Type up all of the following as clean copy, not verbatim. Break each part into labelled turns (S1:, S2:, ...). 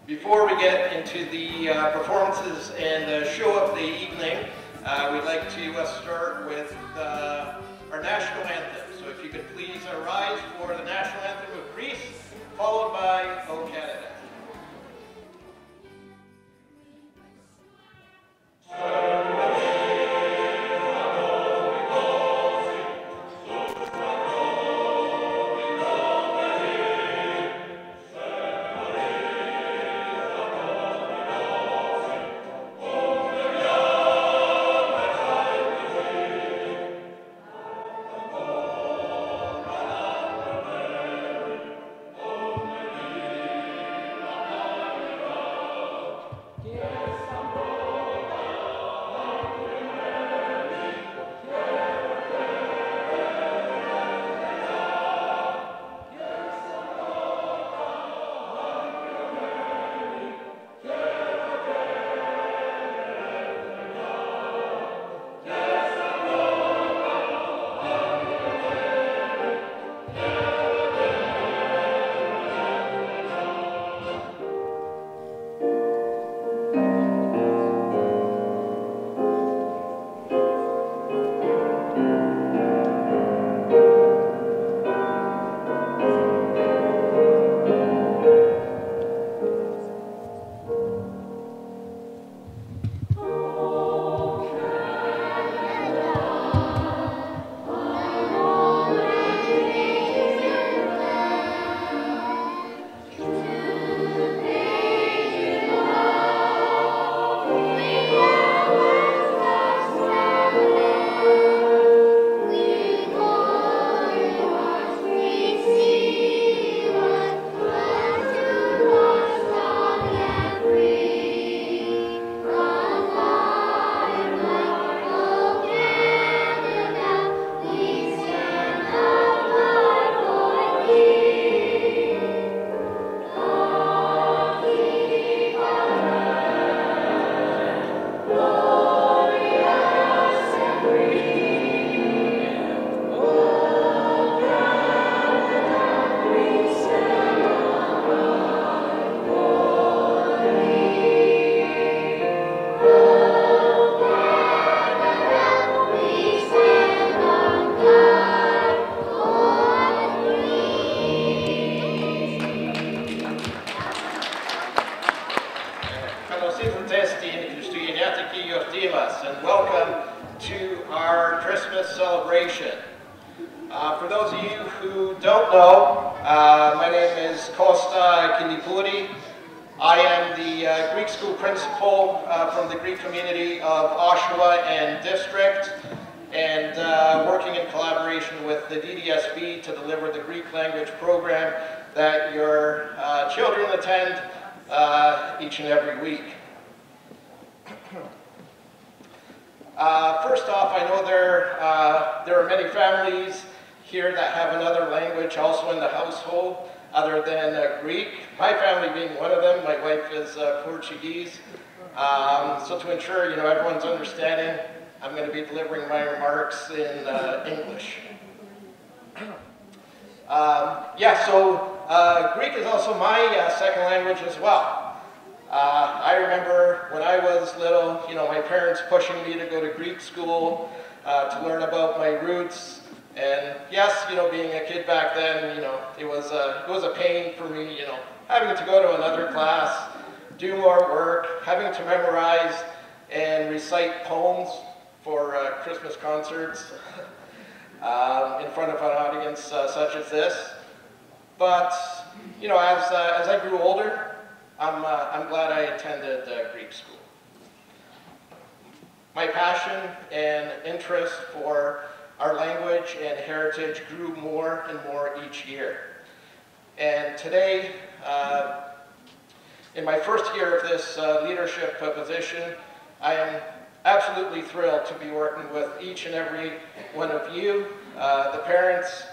S1: Before we get into the performances and the show of the evening, we'd like to start with our national anthem. So if you could please rise for the national anthem of Greece, followed by O Canada. And welcome to our Christmas celebration. For those of you who don't know, my name is Costa Kindipuri. I am the Greek school principal from the Greek community of Oshawa and District, and working in collaboration with the DDSB to deliver the Greek language program that your children attend each and every week. First off, I know there are many families here that have another language also in the household other than Greek. My family being one of them. My wife is Portuguese. So to ensure everyone's understanding, I'm going to be delivering my remarks in English. Greek is also my second language as well. I remember when I was little, my parents pushing me to go to Greek school to learn about my roots And yes, being a kid back then, it was a pain for me, having to go to another class, do more work, having to memorize and recite poems for Christmas concerts in front of an audience such as this. But, as I grew older, I'm glad I attended Greek school. My passion and interest for our language and heritage grew more and more each year. And today, in my first year of this leadership position, I am absolutely thrilled to be working with each and every one of you, the parents,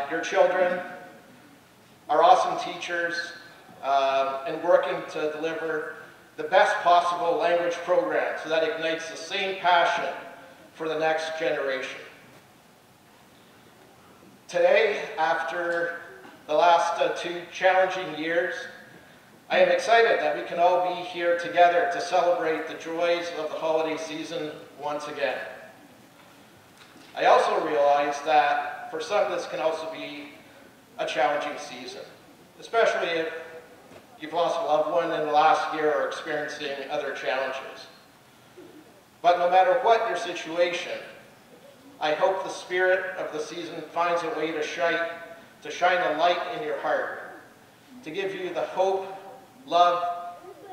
S1: your children, our awesome teachers, and working to deliver the best possible language program so that ignites the same passion for the next generation. Today, after the last 2 challenging years, I am excited that we can all be here together to celebrate the joys of the holiday season once again. I also realize that for some this can also be a challenging season, especially if you've lost a loved one in the last year or experiencing other challenges. But no matter what your situation, I hope the spirit of the season finds a way to shine a light in your heart, to give you the hope, love,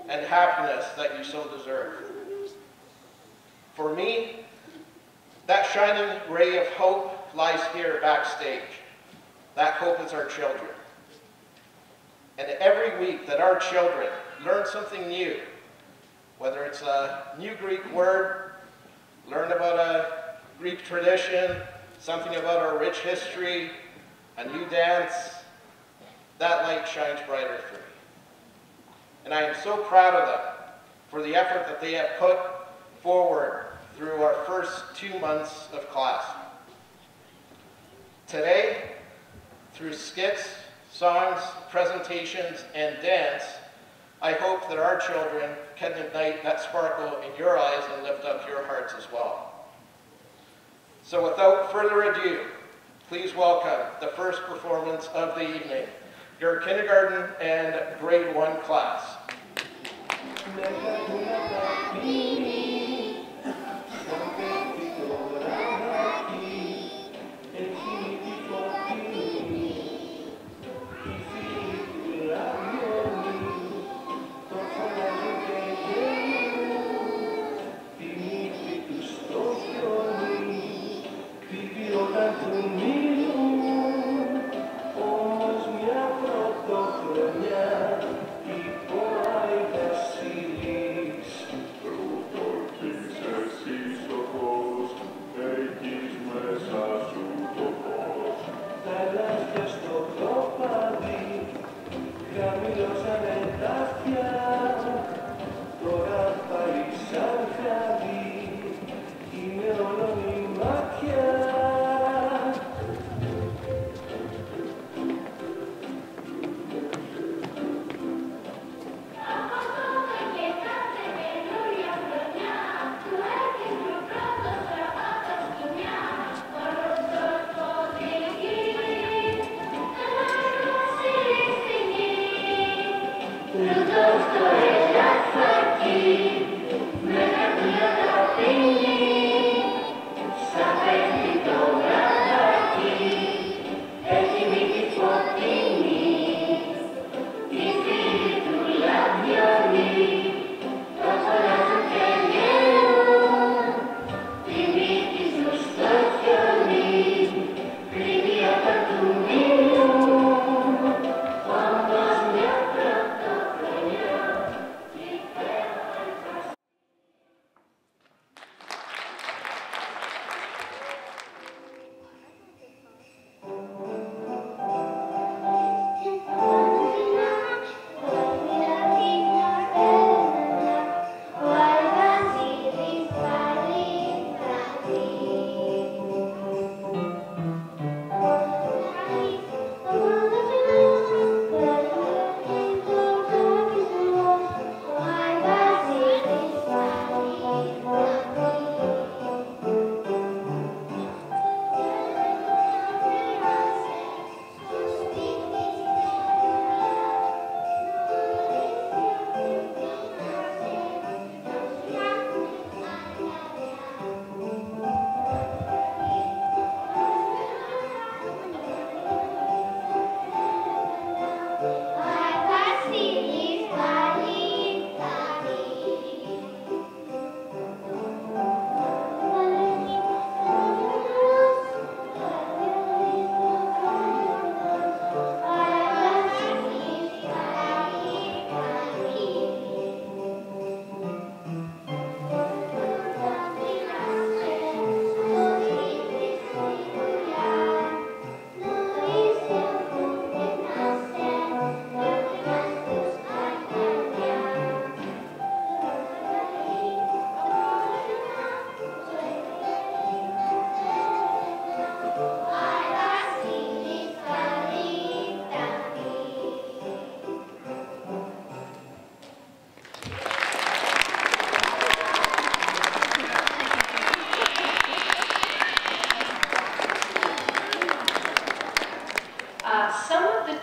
S1: and happiness that you so deserve. For me, that shining ray of hope lies here backstage. That hope is our children. And every week that our children learn something new, whether it's a new Greek word, learn about a Greek tradition, something about our rich history, a new dance, that light shines brighter for me. And I am so proud of them for the effort that they have put forward through our first 2 months of class. Today, through skits, songs, presentations, and dance, I hope that our children can ignite that sparkle in your eyes and lift up your hearts as well. So without further ado, please welcome the first performance of the evening, your kindergarten and grade 1 class.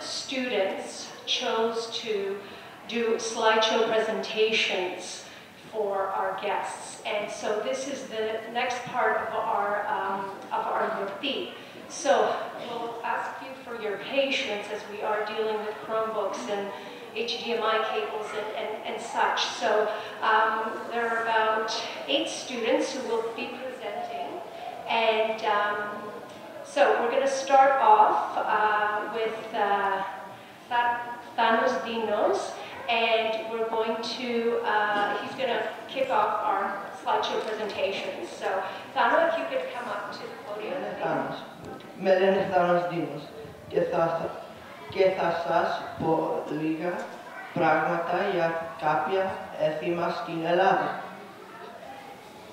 S2: students chose to do slideshow presentations for our guests. And so this is the next part of our ΓΙΟΡΤΗ. So we'll ask you for your patience as we are dealing with Chromebooks and HDMI cables and such. So there are about 8 students who will be presenting. And so we're going to start off with Thanos Dinos, and we're going to, he's going to kick off our slideshow presentation. So Thano, if you could come up to the podium.
S3: Με λένε Θάνος Δίνος και θα σας πω λίγα πράγματα για κάποια έθιμα στην Ελλάδα.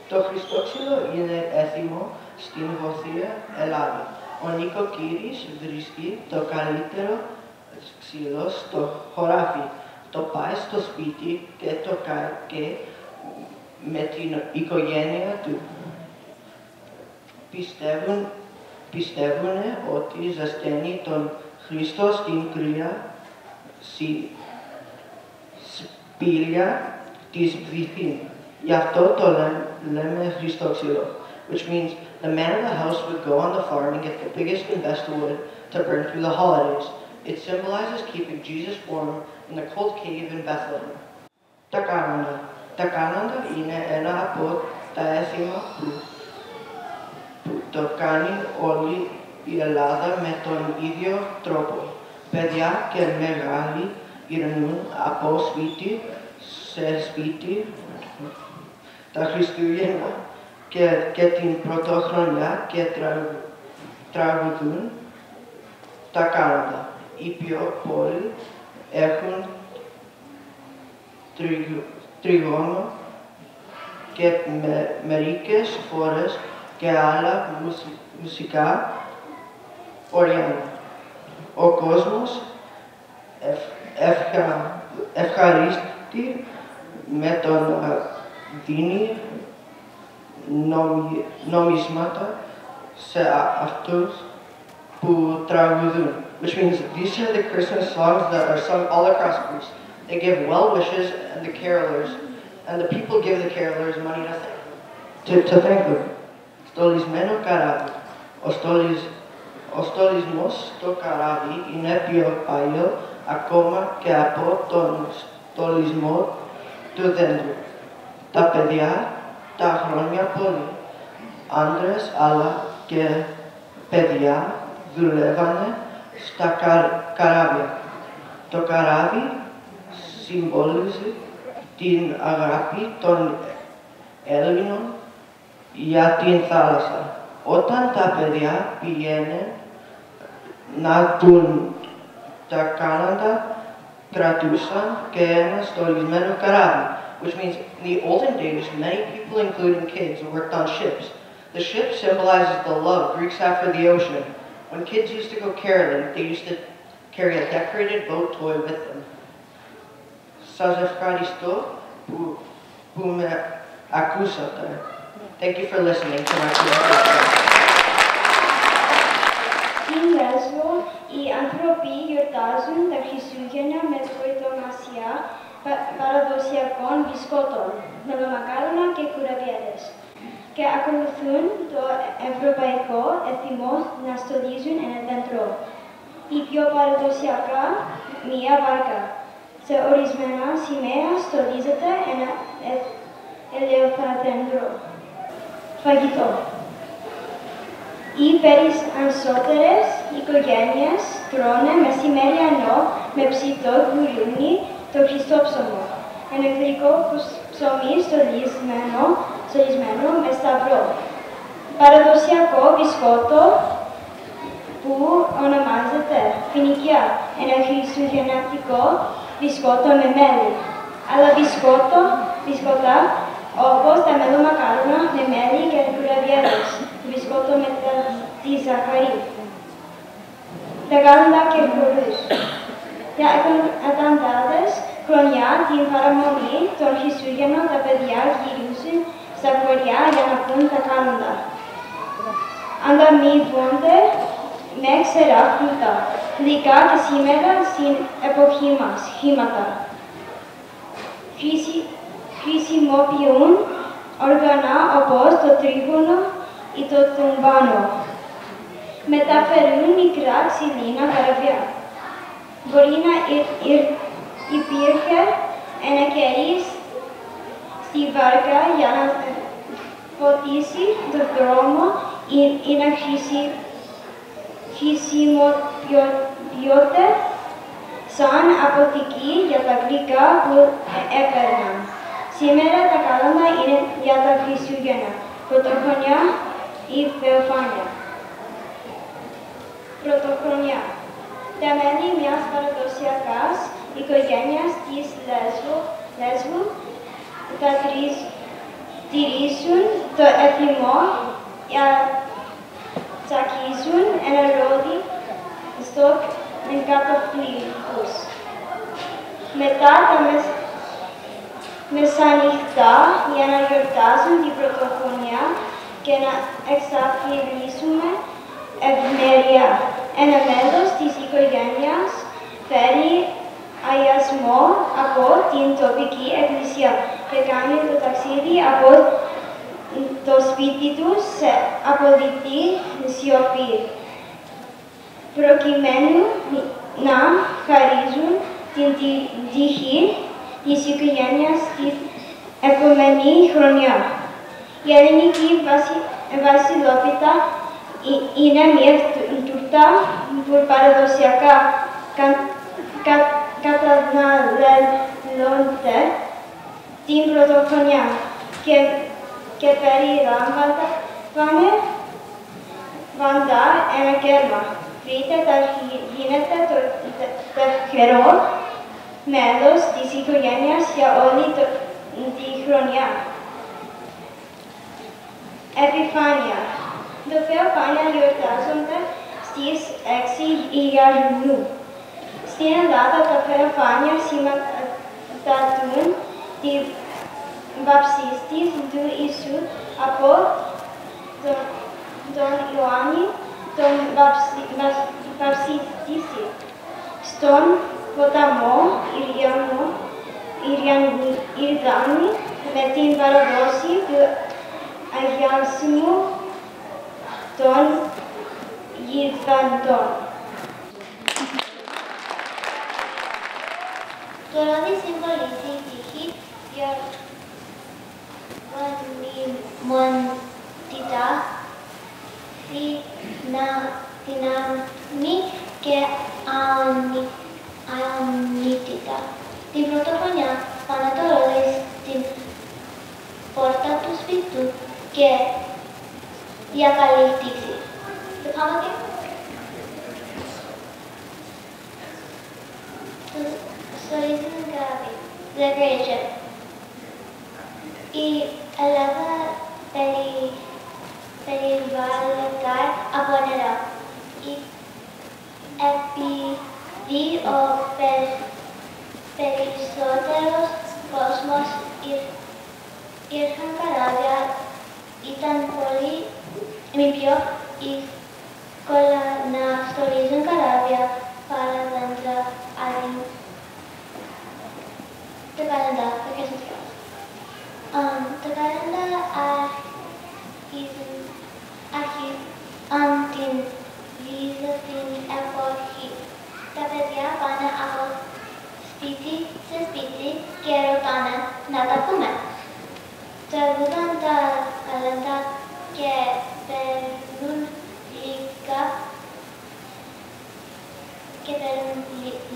S3: Το Χριστόξυλο είναι έθιμο στην Βόρεια Ελλάδα. Ο νοικοκύρης βρίσκει το καλύτερο ξύλο στο χωράφι. Το πάει στο σπίτι και το κάνει με την οικογένεια του. Πιστεύουν ότι ζεσταίνει τον Χριστό στην κρύα σπήλια της βυθίν. Γι' αυτό το λέμε Χριστόξυλο, which means the man of the house would go on the farm and get the biggest and best wood to burn through the holidays. It symbolizes keeping Jesus warm in the cold cave in Bethlehem. Τα κάνοντα είναι ένα από τα έθιμα που το κάνει όλη η Ελλάδα με τον ίδιο τρόπο. Παιδιά και μεγάλοι γυρνούν από σπίτι σε σπίτι τα Χριστούγεννα και την Πρωτοχρονιά και τραγουδούν τα κάνοντα. Οι πιο πολλοί έχουν τριγώνο και μερικές φορές και άλλα μουσικά όραμα. Ο κόσμος ευχαρίστη με τον δίνει νομίσματα σε αυτούς που τραγουδούν. Which means these are the Christmas songs that are sung all across Greece. They give well wishes and the carolers, and the people give the carolers money to thank them. Στολισμένο καράβι. Ο στολισμός στο καράβι είναι πιο παλιό ακόμα και από τον στολισμό του δέντρου. Τα παιδιά τα χρόνια πολύ, άντρες αλλά και παιδιά δουλεύανε στα καράβια. Το καράβι συμβολίζει την αγάπη των Έλληνων για την θάλασσα. Όταν τα παιδιά πηγαίνουν να δουν τα κάνοντα, κρατούσαν και ένα στολισμένο καράβι. Which means in the olden days, many people, including kids, worked on ships. The ship symbolizes the love Greeks have for the ocean. When kids used to go caroling, they used to carry a decorated boat toy with them. Σας ευχαριστώ που με ακούσατε. Thank you for listening to my presentation.
S4: Στην Λέσβο, οι άνθρωποι γιορτάζουν τα Χριστούγεννα με προετοιμασία παραδοσιακών μπισκότων, μελομακάρονα και κουραβιέδες και ακολουθούν το ευρωπαϊκό έθιμο να στολίζουν ένα δέντρο. Η πιο παραδοσιακά μία βάρκα. Σε ορισμένα σημεία στολίζεται ένα ελαιοθαδέντρο. Φαγητό. Οι περισσότερες οικογένειες τρώνε μεσημεριανό με ψητό γουρούνι το χριστόψωμο. Ένα γλυκό ψωμί στολισμένο με σταυρό. Παραδοσιακό μπισκότο που ονομάζεται φοινικιά. Ένα χριστουγεννιάτικο μπισκότο με μέλι. Άλλα μπισκότα όπως τα μελομακάρονα με μέλι και κουραβιέδες. Μπισκότο με τη ζάχαρη. Τα κάνοντα και χορούς. Για εκατοντάδες χρόνια την παραμονή των Χριστούγεννων τα παιδιά γυρίζουν στα χωριά για να πούν τα κάνοντα. Ανταμείβονται με ξερά φρούτα, γλυκά και σήμερα στην εποχή μας, χήματα. Χρησιμοποιούν όργανα όπως το τρίγωνο ή το τυμπάνο. Μεταφέρουν μικρά ξυλίνα καραβιά. Μπορεί να υπήρχε ένα κερί στη βάρκα για να φωτίσει το δρόμο ή να χρησιμοποιούνται σαν αποθήκη για τα γλυκά που έπαιρναν. Σήμερα τα κάλαντα είναι για τα Χριστούγεννα, πρωτοχρονιά ή Θεοφάνεια. Πρωτοχρονιά. Τα μέλη μιας παραδοσιακής οικογένειας της Λέσβου θα τηρήσουν το έθιμο για τσακίζουν ένα ρόδι στο καταφλίχους. Μετά τα μεσάνυχτα για να γιορτάσουν την πρωτοχρονιά και να εξασφαλίσουμε ευμέρεια. Ένα μέλος της οικογένειας φέρει αγιασμό από την τοπική εκκλησία και κάνει το ταξίδι από το σπίτι του σε απολύτη σιωπή, προκειμένου να χαρίζουν την τύχη της οικογένειας την επόμενη χρονιά. Η ελληνική βασιλόπιτα είναι μια τούρτα που παραδοσιακά καταναλώνεται την πρωτοχρονιά και περιλαμβάνει ένα κέρμα. Φρύτεται γίνεται το τυχερό μέλος της οικογένειας για όλη τη χρονιά. Επιφάνεια. Το Θεοφάνεια γιορτάζονται στις 6 Ιανουαρίου. Στην Ελλάδα τα Θεοφάνεια σηματοδοτούν τη βαπτίστη του Ιησού από τον Ιωάννη τον βαπτιστή στον ποταμό Ιρδάνη με την παραδόση του αγιασμού των γυρφαντών.
S5: Το ρόδι συμβολίζει τύχη, γονιμότητα, δύναμη και αονίτητα. Την πρωτοχρονιά πάνε το ρόδι στην πόρτα του σπιτιού και για καλή τύχη. Το πάμε και στολίζουν καράβι. Decoration. Η Ελλάδα περιβάλλεται από νερά. Επειδή ο περισσότερος κόσμος είχαν καράβια, ήταν πολύ πιο εύκολα να στολίζουν καράβια παρά δέντρα άλλοι. Το καλέντα, το Christmas. Το καλέντα αρχίζουν την βίζα την εποχή. Τα παιδιά πάνε από σπίτι σε σπίτι και ρωτάνε να τα πούμε. Τραγουδάν τα καλέντα και παίρνουν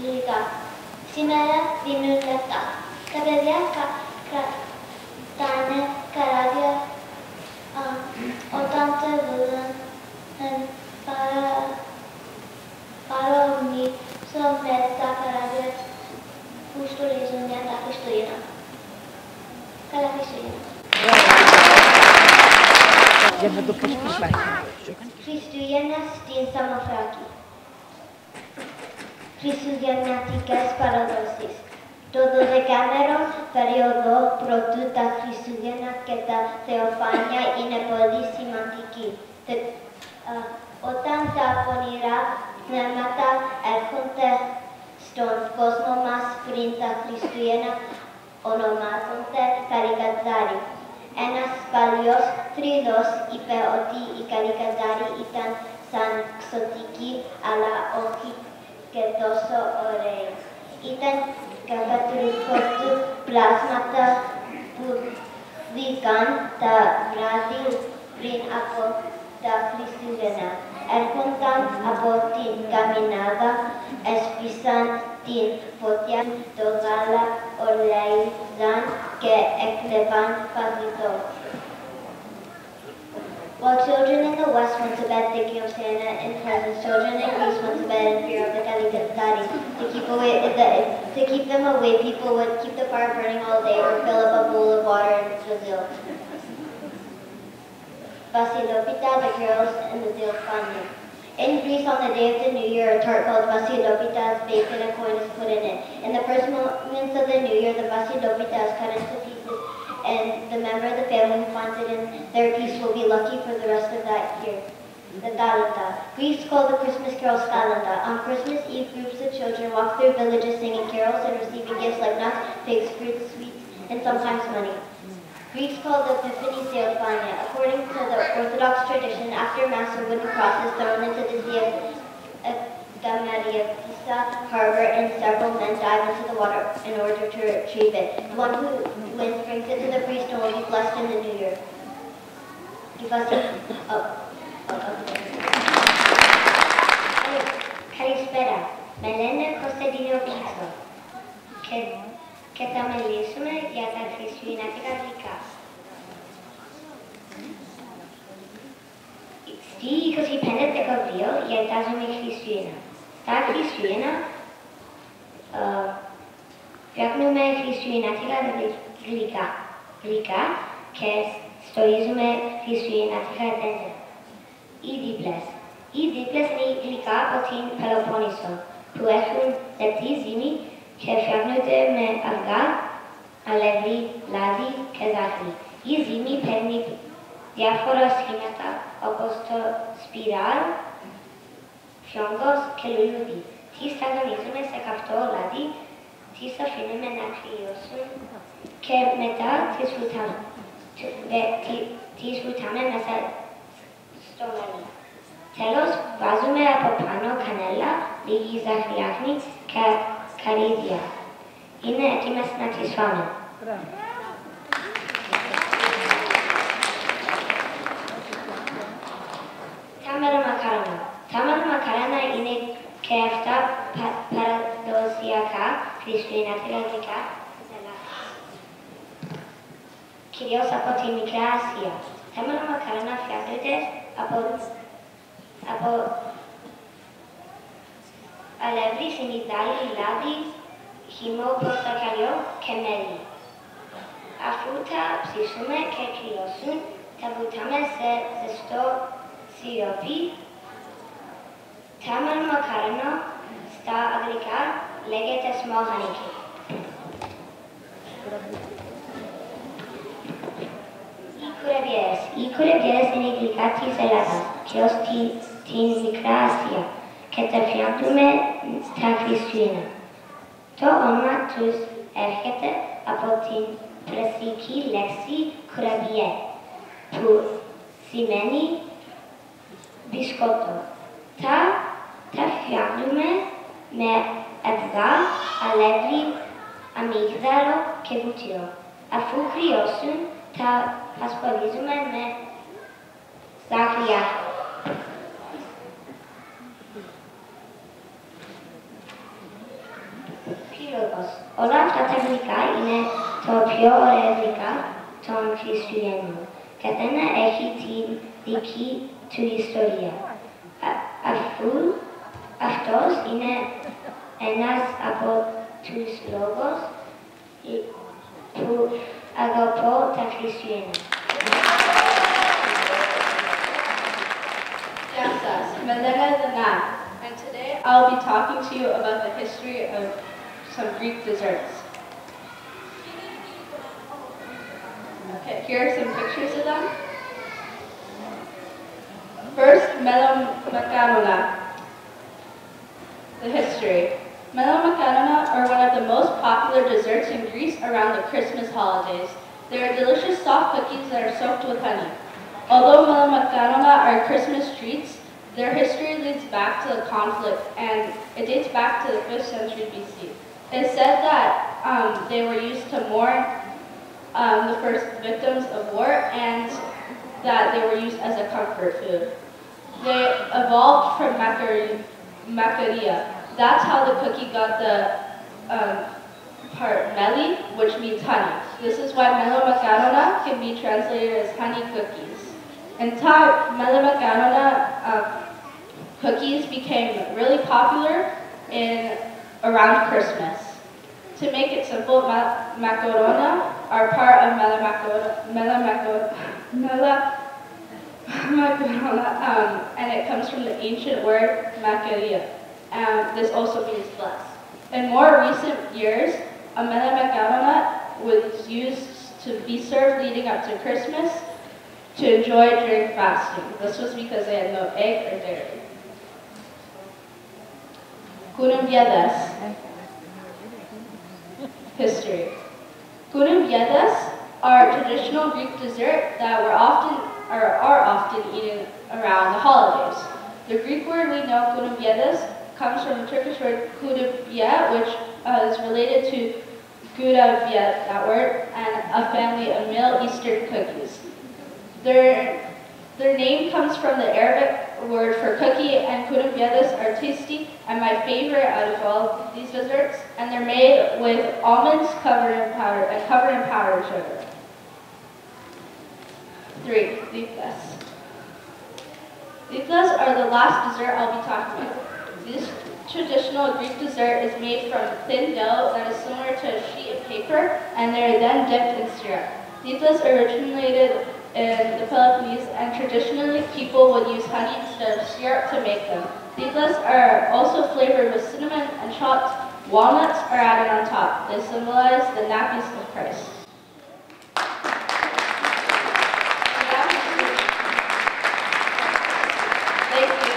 S5: λίγα. Σήμερα δίνουν λεφτά. Τα παιδιά κρατάνε καράβια όταν τραγουδάν παρόμοιο με τα καράβια που στολίζουν για τα Χριστούγεννα. Καλά Χριστούγεννα.
S4: Χριστούγεννα στην Σαμοθράκη. Χριστουγεννιατικές παραδόσεις. Το 12μέρο περίοδο πρωτού τα Χριστούγεννα και τα Θεοφάνεια είναι πολύ σημαντική. Όταν τα
S5: πονηρά πνεύματα έρχονται στον κόσμο μας πριν τα Χριστούγεννα, ονομάζονται καρικατζάρι. Ένας παλιός θρύλος είπε ότι οι καρικατζάρι ήταν σαν ξωτικοί, αλλά όχι και τόσο ωραίοι. Ήταν καθατρικό του πλάσματα που βγήκαν τα βράδυ πριν από τα Χριστούγεννα. Έρχονταν από την καμινάδα, έσπισαν την φωτιά, το γάλα ολέιζαν και έκλεβαν φαγητό. While children in the West went to bed thinking of Santa and presents, children in Greece went to bed in fear of the Caligari. To keep them away, people would keep the fire burning all day or fill up a bowl of water in Brazil. Vasilopita, the girls in the Zilfania. In Greece, on the day of the New Year, a tart called Vasilopita is baked and a coin is put in it. In the first moments of the New Year, the Vasilopita is cut into pieces, and the member of the family who finds it in their piece will be lucky for the rest of that year. The Galata. Greeks call the Christmas carols Galata. On Christmas Eve, groups of children walk through villages singing carols and receiving gifts like nuts, figs, fruits, sweets, and sometimes money. Greeks call the Epiphany Theophania. According to the Orthodox tradition, after Mass, a wooden cross is thrown into the sea of Gamariapisa harbor, and several men dive into the water in order to retrieve it. The one who wins brings it to the priest and will be blessed in the New Year. Καλησπέρα. Με λένε Κωνσταντίνο Πίτσο και θα μιλήσουμε για τα χριστουγεννιάτικα γλυκά. Στη 25 Δεκεμβρίου γιορτάζουμε Χριστούγεννα. Στα Χριστούγεννα φτιάχνουμε χριστουγεννιάτικα γλυκά και στολίζουμε χριστουγεννιάτικα δέντρα. Οι δίπλες. Οι δίπλες είναι γλυκά από την Πελοπόννησο που έχουν λεπτή ζύμη και φτιάχνονται με αυγά, αλεύρι, λάδι και ζάχαρη. Η ζύμη παίρνει διάφορα σχήματα όπως το σπιράλ, φιόγκος και λουλούδι. Τις σταγανίζουμε σε καυτό λάδι, τις αφήνουμε να κρυώσουν και μετά τις βουτάμε μέσα στο λάδι. Τέλος, βάζουμε από πάνω κανέλα, λίγη ζαχαριάχνη και καρύδια. Είναι έτοιμες να τις φάμε. Τα μελομακάρονα. Τα μελομακάρονα είναι και αυτά παραδοσιακά χριστουγεννιάτικα γλυκά της Ελλάδας, κυρίως από τη Μικρά Ασία. Τα μελομακάρονα φτιάχνονται από αλεύρι, συνιδάλη, λάδι, χυμό, πορτοκαλιό και μέλι. Αφού τα ψήσουμε και κρυώσουν, τα βουτάμε σε ζεστό σιρόπι. Τα μελομακάρονα στα αγγλικά λέγεται small honey cake. Οι κουραβιές είναι γλυκά της Ελλάδας και ως την Μικρά Ασία και τα φτιάχνουμε στα Χριστούγεννα. Το όνομα τους έρχεται από την περσική λέξη κουραβιέ που σημαίνει μπισκότο. Τα φτιάχνουμε με αυγά, αλεύρι, αμύγδαλο και βούτυρο. Αφού κρυώσουν, τα πασπαλίζουμε με ζάχαρη. Πύρωγος. Όλα αυτά τα γλυκά είναι το πιο ωραία γλυκά των Χριστουγέννων. Καθένα έχει την δική του ιστορία. Αφού αυτός είναι ένας από τους λόγους που αγαπώ τα Χριστούγεννα.
S6: Γεια σας, με λένε Dana, and today I'll be talking to you about the history of some Greek desserts. Okay, here are some pictures of them. First, macarona. The history. Melo macarona are one of the most popular desserts in Greece around the Christmas holidays. They are delicious soft cookies that are soaked with honey. Although melo macarona are Christmas treats, their history leads back to the conflict, and it dates back to the 5th century BC. It is said that they were used to mourn the first victims of war, and that they were used as a comfort food. They evolved from macaria. That's how the cookie got the part meli, which means honey. This is why melo macarona can be translated as honey cookies. In time, melo macarona cookies became really popular around Christmas. To make it simple, macarona are part of melo macarona, and it comes from the ancient word macaria. This also means blessed. In more recent years, a melo macarona was used to be served leading up to Christmas to enjoy during fasting. This was because they had no egg or dairy. Kunumbiedas. History. Kunumbiedas are a traditional Greek dessert that are often eaten around the holidays. The Greek word we know, kunumbiedas, comes from the Turkish word kudubiye, which is related to gudabiye, that word, and a family of Middle Eastern cookies. Their name comes from the Arabic word for cookie, and kunumbiedas are tasty and my favorite out of all these desserts, and they're made with almonds covered in powdered sugar. 3. Diplas. Diplas are the last dessert I'll be talking about. This traditional Greek dessert is made from thin dough that is similar to a sheet of paper, and they're then dipped in syrup. Diplas originated in the Peloponnese, and traditionally people would use honey instead of syrup to make them. Diplas are also flavored with cinnamon, and chopped walnuts are added on top. They symbolize the nappies of Christ. Thank you.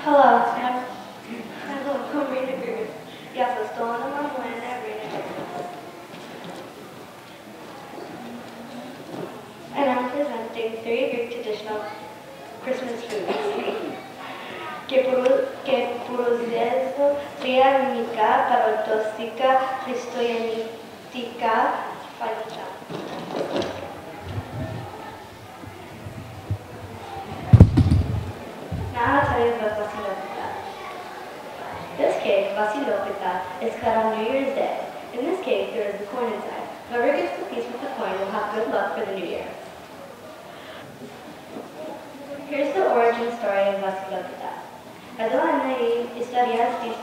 S7: Hello, I'm from Rena Group. Yes, I stole on my land at Rena Group. And I'm presenting 3 Greek traditional Christmas foods. Και προσθέτω 3 ελληνικά παραδοσιακά χριστουγεννιάτικα φαγητά. Now I'll tell you about Vasilopita. This cake, Vasilopita, is cut on New Year's Day. In this cake, there is a coin inside. Whoever gets the piece with the coin will have good luck for the new year. Here's the origin story of Vasilopita. Εδώ είναι η ιστορία της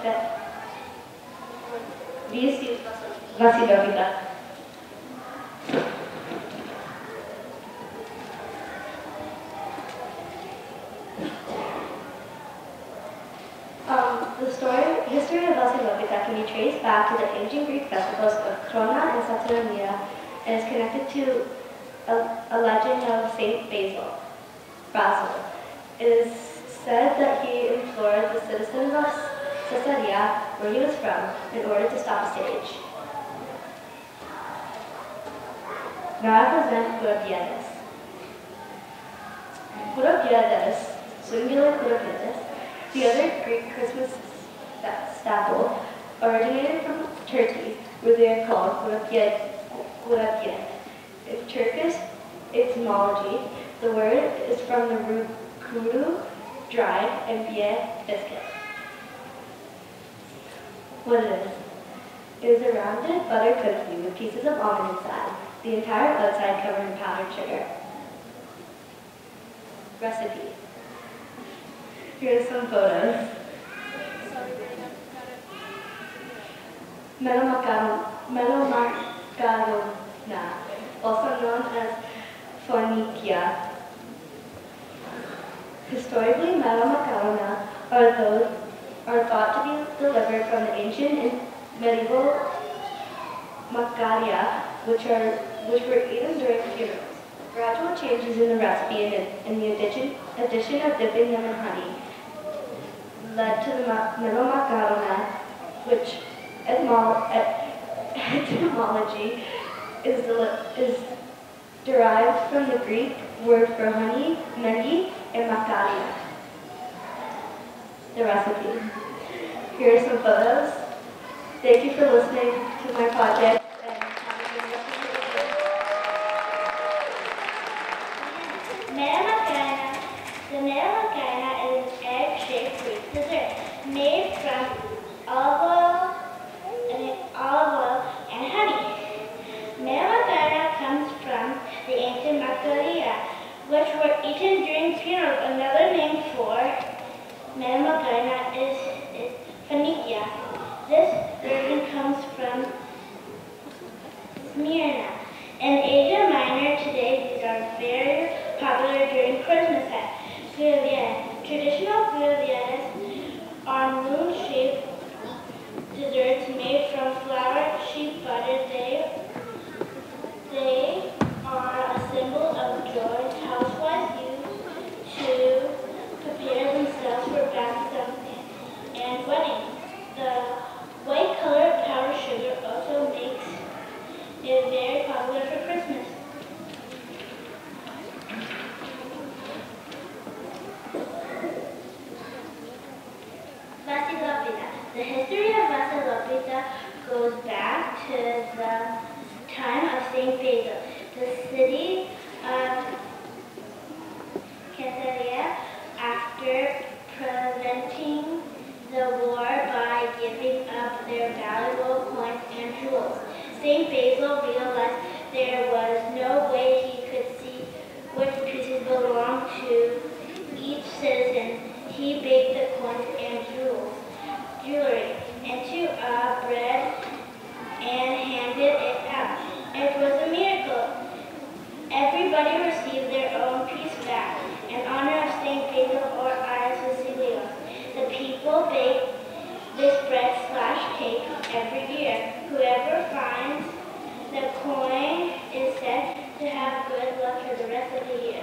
S7: Vasilopita. The history of Vasilopita can be traced back to the ancient Greek festivals of Χρόνια and Saturnalia, and is connected to a legend of Saint Basil. It is said that he implored the citizens of Caesarea, where he was from, in order to stop a siege. Now I present Kunumbiedas. Kunumbiedas, singular Kunumbiedas, the other Greek Christmas staple, originated from Turkey, where they are called kunumbie. In Turkish etymology, the word is from the root kudu, dried, and bie, biscuit. What it is? It is a rounded butter cookie with pieces of almond inside, the entire outside covered in powdered sugar. Recipe. Here are some photos. Melomacarona, also known as Phoenicia. Historically, melomacarona are thought to be delivered from the ancient and medieval Macaria, which were eaten during funerals. Gradual changes in the recipe and the addition of dipping them in honey led to the melomacarona, which etymology is derived from the Greek word for honey, mendi, and macaria. The recipe. Here are some photos. Thank you for listening to my project.
S5: The melomacarona is an egg-shaped fruit dessert made from olive oil and honey. Melomacarona comes from the ancient Macaria, which were eaten during funerals. Another name for melomacarona is Phoenicia. This version comes from Smyrna. In Asia Minor today, these are very popular during Christmas time. Traditional gullianas are moon-shaped desserts made from flour, sheep butter. They are a symbol of joy housewives use to prepare themselves for baptism and weddings. The white-colored powdered sugar also makes it very popular for Christmas. The history of Vasilopita goes back to the time of St. Basil. The city of Caesarea, after preventing the war by giving up their valuable coins and jewels, St. Basil realized there was no way he could see which pieces belonged to each citizen. He baked the coins and jewelry into bread and handed it out. It was a miracle. Everybody received their own piece back in honor of St. Basil or Iris Vasilios. The people bake this bread/cake every year. Whoever finds the coin is said to have good luck for the rest of the year.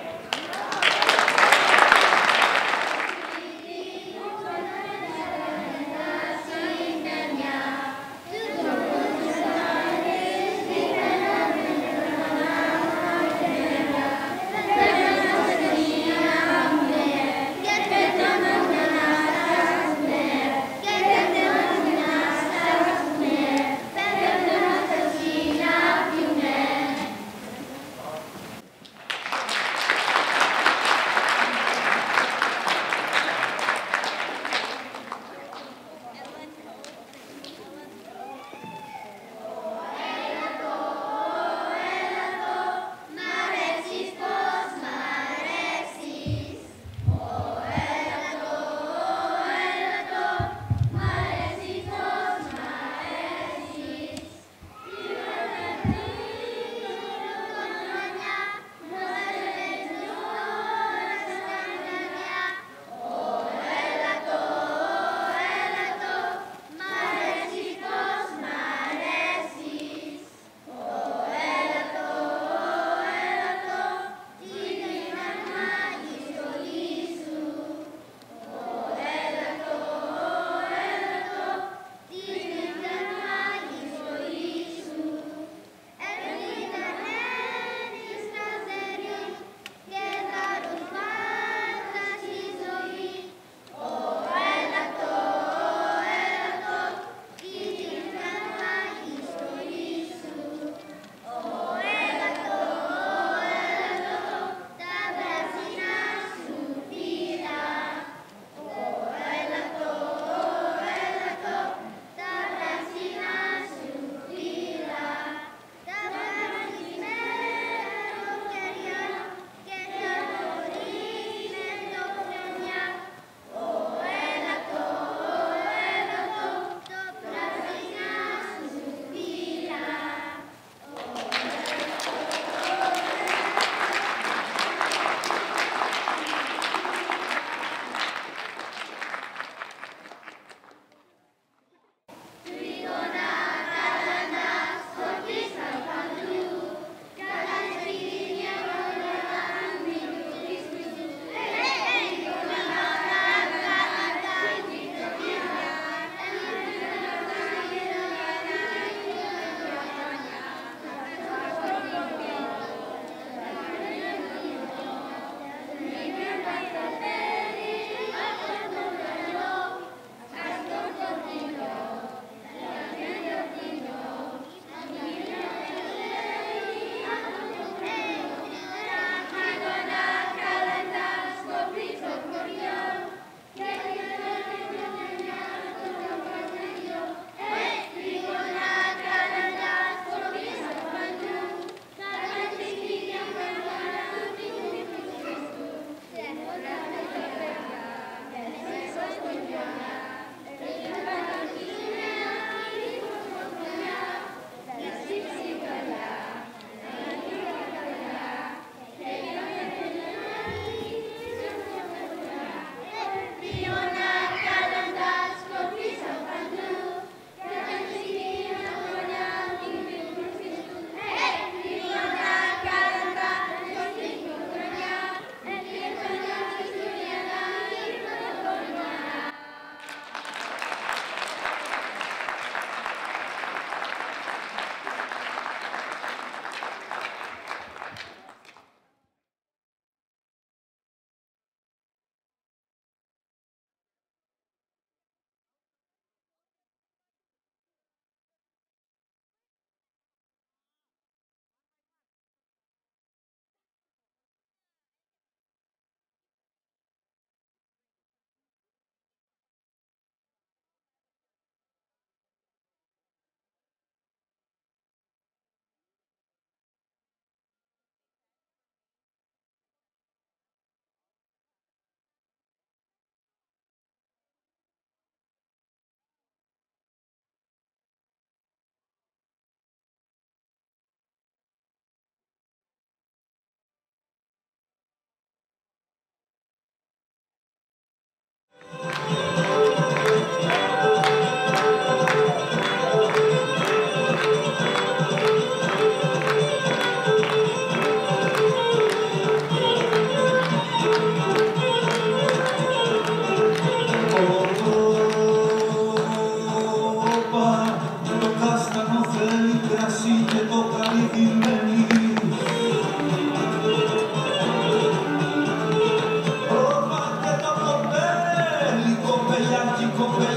S8: Oh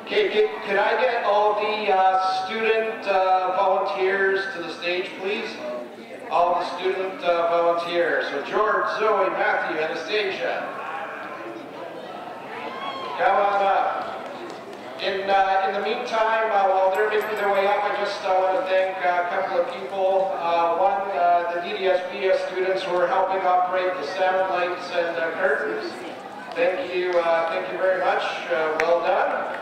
S1: Okay, could I get all the student volunteers to the stage, please? All the student volunteers. So George, Zoe, Matthew, Anastasia. Come on up. In the meantime, while they're making their way up, I just want to thank a couple of people. One, the DDSB students who are helping operate the sound, lights, and curtains. Thank you very much. Well done.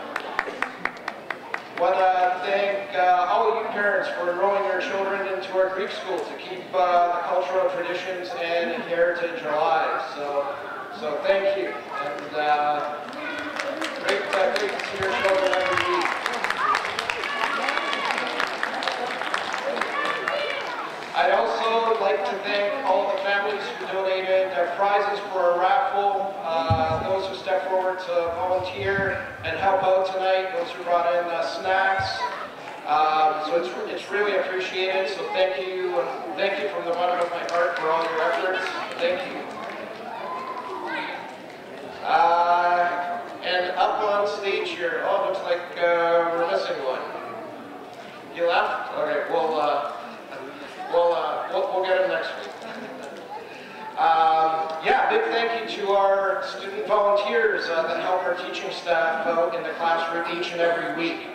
S1: Want to thank all of you parents for enrolling your children into our Greek school to keep the cultural traditions and heritage alive. So thank you. And great to see your children every week. I'd also like to thank all the families who donated prizes for our raffle, those who stepped forward to volunteer and help out tonight, those who brought in snacks. So it's really appreciated. So thank you from the bottom of my heart for all your efforts. Thank you. And up on stage here, oh, looks like we're missing one. You left? Okay, we'll get him next week. Yeah, big thank you to our student volunteers that help our teaching staff out in the classroom each and every week.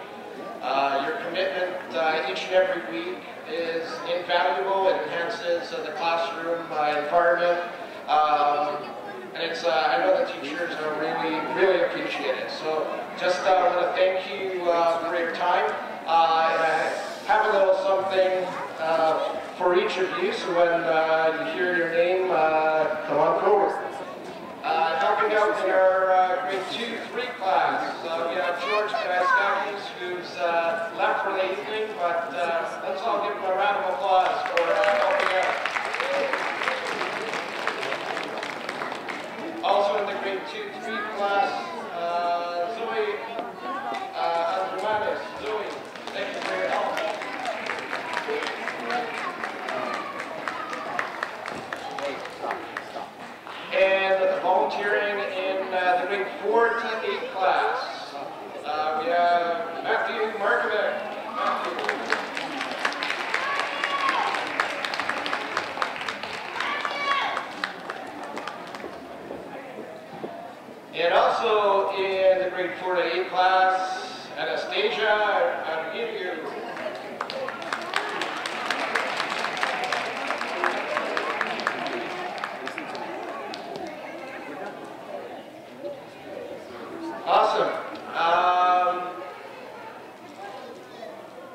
S1: Your commitment each and every week is invaluable. It enhances the classroom environment. And it's, I know the teachers are really appreciate it. So just want to thank you for your time. And I have a little something for each of you, so when you hear your name, come on forward. Helping out in our grade 2-3 class, we have George Gaskakis, who's left for the evening, but let's all give him a round of applause for helping out. Also in the grade 2-3 class, Zoe Andrumanis. Zoe, thank you for your help. And volunteering in the grade 4-8 class, we have Matthew Markovic. And also in the grade 4-8 class, Anastasia Anastasia. Awesome.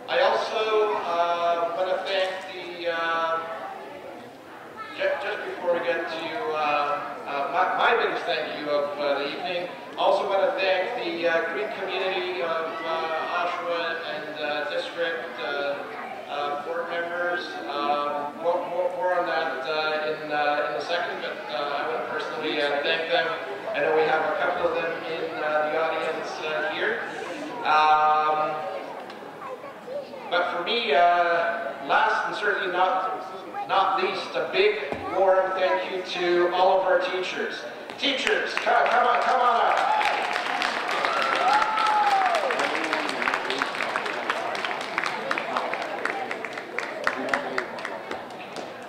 S1: I also want to thank the, just before we get to my biggest thank you of the evening, also want to thank the Greek community of Oshawa and district board members. More on that in a second, but I want to personally thank them. I know we have a couple of them in the audience here. But for me, last and certainly not least, a big warm thank you to all of our teachers. Teachers, come on up.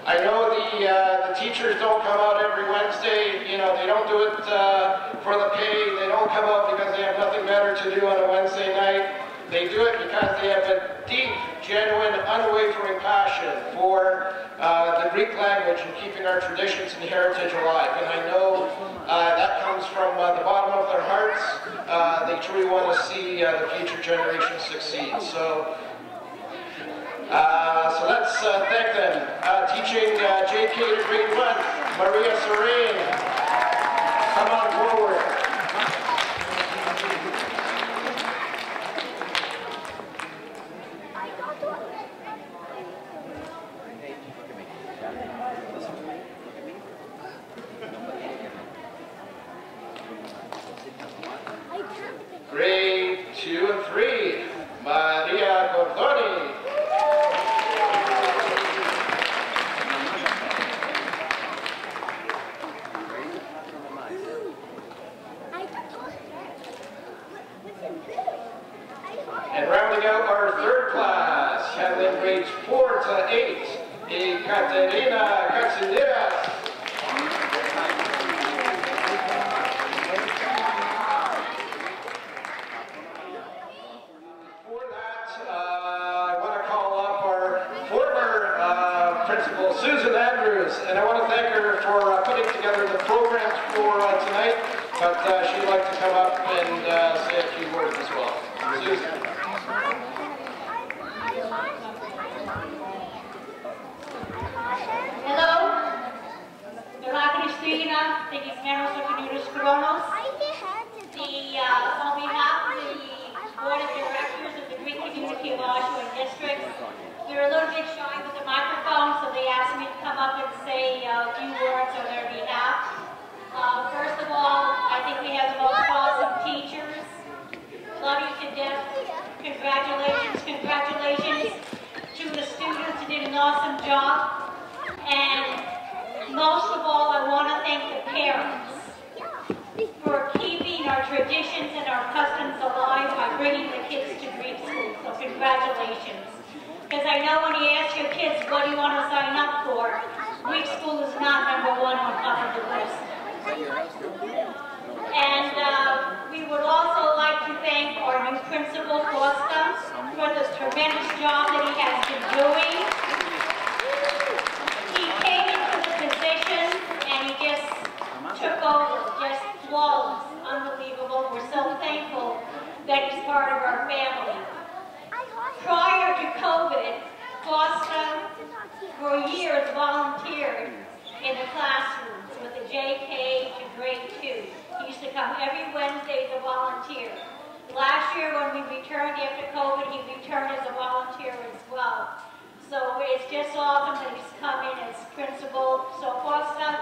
S1: I know the teachers don't come out every Wednesday. You know, they don't do it for the pay. They don't come out because they have nothing better to do on a Wednesday night. They do it because they have a deep, genuine, unwavering passion for the Greek language and keeping our traditions and heritage alive. And I know that comes from the bottom of their hearts. They truly want to see the future generations succeed. So let's thank them. Teaching JK to grade 1, Maria Serene. Come on forward. Grade 2 and 3, Maria Gordoni. rounding out our third class, handling grades 4 to 8, Ekaterina Katsidiras.
S8: Susan Andrews, and I want to thank her for putting together the programs for tonight, but she'd like to come up and say a few words as well. Susan.
S9: Hello, Christina, the Ismeros of Unidos Kronos. On behalf of the Board of Directors of the Greek Community of Oshawa District, we were a little bit shy with the microphone, so they asked me to come up and say a few words on their behalf. First of all, I think we have the most awesome teachers. Love you to death. Congratulations, congratulations to the students who did an awesome job. And most of all, I want to thank the parents for keeping our traditions and our customs alive by bringing the kids to Greek school. So congratulations. Because I know when you ask your kids, what do you want to sign up for, Greek school is not #1 on top of the list. And we would also like to thank our new principal, Costa, for this tremendous job that he has been doing. He came into the position and he just took over, just flawless, unbelievable. We're so thankful that he's part of our family. Prior to COVID, Costa for years volunteered in the classrooms with the JK to grade 2. He used to come every Wednesday as a volunteer. Last year when we returned after COVID, he returned as a volunteer as well. So it's just awesome that he's come in as principal. So Costa,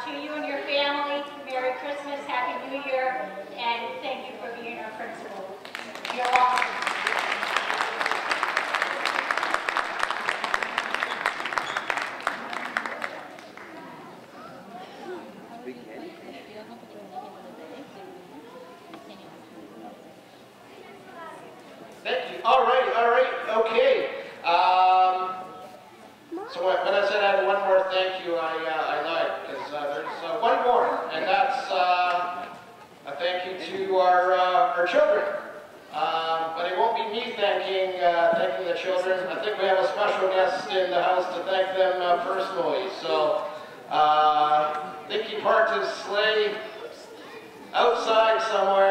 S9: to you and your family, Merry Christmas, Happy New Year, and thank you for being our principal. You're awesome.
S8: Thank you. All right, okay. So when I said I had one more thank you, I lied, because there's one more, and that's a thank you to our children. But it won't be me thanking the children. I think we have a special guest in the house to thank them personally. So I think he parked his sleigh outside somewhere.